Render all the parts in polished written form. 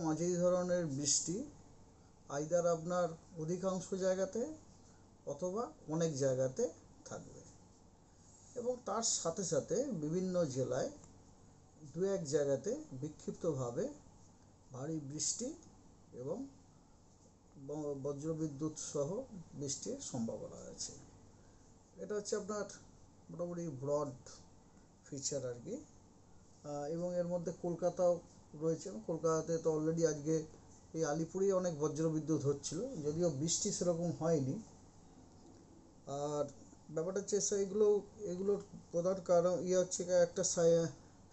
মাঝারি ধরনের বৃষ্টি আইদার আপনার অধিকাংশ জায়গাতে অথবা অনেক জায়গাতে থাকবে এবং তার সাথে সাথে বিভিন্ন জেলায় দু এক জায়গাতে বিক্ষিপ্তভাবে ভারী বৃষ্টি এবং বজ্রবিদ্যুৎ সহ বৃষ্টির সম্ভাবনা আছে। এটা হচ্ছে আপনার মোটামুটি ব্রড ফিচার আর কি। এবং এর মধ্যে কলকাতাও রয়েছে। কলকাতাতে তো অলরেডি আজকে এই আলিপুরে অনেক বজ্রবিদ্যুৎ হচ্ছিল, যদিও বৃষ্টি সেরকম হয়নি। আর ব্যাপারটা হচ্ছে এগুলোর প্রধান কারণ হচ্ছে একটা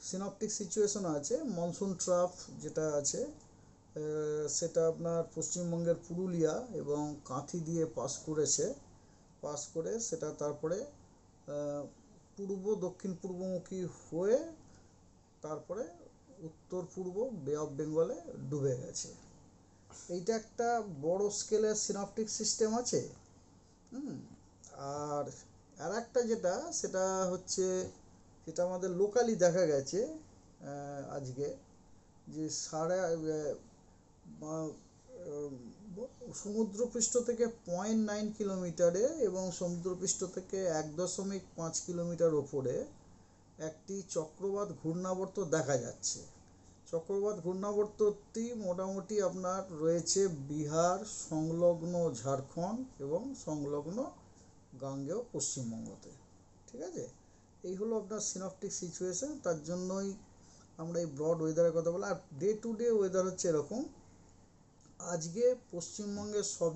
সিনপটিক সিচুয়েশন আছে। মনসুন ট্রাফ যেটা আছে সেটা আপনার পশ্চিমবঙ্গের পুরুলিয়া এবং কাঁথি দিয়ে পাস করে সেটা তারপরে দক্ষিণ পূর্বমুখী হয়ে তারপরে উত্তর পূর্ব বে অফ বেঙ্গলে ডুবে গেছে। এইটা একটা বড় স্কেলের সিনপটিক সিস্টেম আছে। আর একটা সেটা হচ্ছে যেটা আমাদের লোকালি দেখা গেছে আজকে, যে সমুদ্রপৃষ্ঠ থেকে 0.9 কিলোমিটারে এবং সমুদ্রপৃষ্ঠ থেকে 1.5 কিলোমিটার ওপরে একটি চক্রবাত ঘূর্ণাবর্ত দেখা যাচ্ছে। চক্রবাত ঘূর্ণাবর্তটি মোটামুটি আপনার রয়েছে বিহার সংলগ্ন ঝাড়খণ্ড এবং সংলগ্ন গাঙ্গেয় পশ্চিমবঙ্গতে। ঠিক আছে, এই হলো আপনার সিনপটিক সিচুয়েশন। তার জন্যই আমরা এই ব্রড ওয়েদারের কথা বলি। আর ডে টু ডে ওয়েদার হচ্ছে এরকম। আজকে পশ্চিমবঙ্গের সব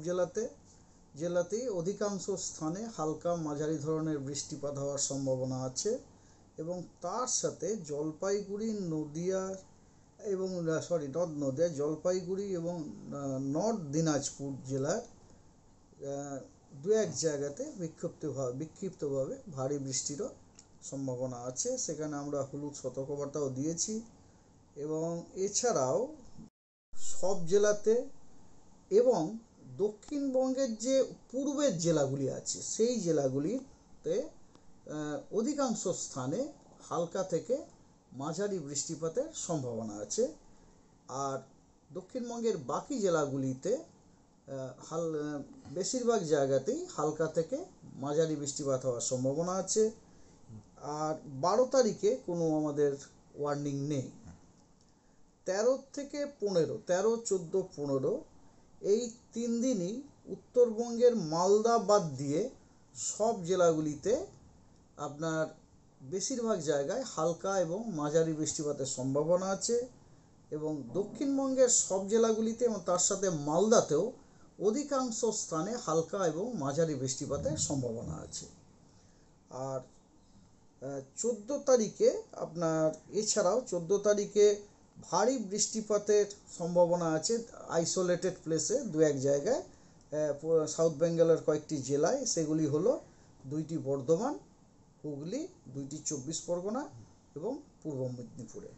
জেলাতেই অধিকাংশ স্থানে হালকা মাঝারি ধরনের বৃষ্টিপাত হওয়ার সম্ভাবনা আছে এবং তার সাথে জলপাইগুড়ি এবং নর্থ দিনাজপুর জেলার দু এক জায়গাতে বিক্ষিপ্তভাবে ভারী বৃষ্টিরও সম্ভাবনা আছে। সেখানে আমরা হলুদ সতর্কবার্তাও দিয়েছি। এবং এছাড়াও সব জেলাতে এবং দক্ষিণবঙ্গের যে পূর্বের জেলাগুলি আছে সেই জেলাগুলিতে অধিকাংশ স্থানে হালকা থেকে মাঝারি বৃষ্টিপাতের সম্ভাবনা আছে। আর দক্ষিণবঙ্গের বাকি জেলাগুলিতে বেশিরভাগ জায়গাতেই হালকা থেকে মাঝারি বৃষ্টিপাত হওয়ার সম্ভাবনা আছে। আর 12 তারিখে কোনো আমাদের ওয়ার্নিং নেই। 13, 14, 15 এই 3 দিনই উত্তরবঙ্গের মালদা বাদ দিয়ে সব জেলাগুলিতে আপনার বেশিরভাগ জায়গায় হালকা এবং মাঝারি বৃষ্টিপাতের সম্ভাবনা আছে এবং দক্ষিণবঙ্গের সব জেলাগুলিতে এবং তার সাথে মালদাতেও অধিকাংশ স্থানে হালকা এবং মাঝারি বৃষ্টিপাতের সম্ভাবনা আছে। আর 14 তারিখে আপনার এছাড়াও 14 তারিখে ভারী বৃষ্টিপাতের সম্ভাবনা আছে আইসোলেটেড প্লেসে দু এক জায়গায় সাউথ বেঙ্গলের কয়েকটি জেলায়। সেগুলি হলো 2টি বর্ধমান, হুগলি, 2টি 24 পরগনা এবং পূর্ব মেদিনীপুরে।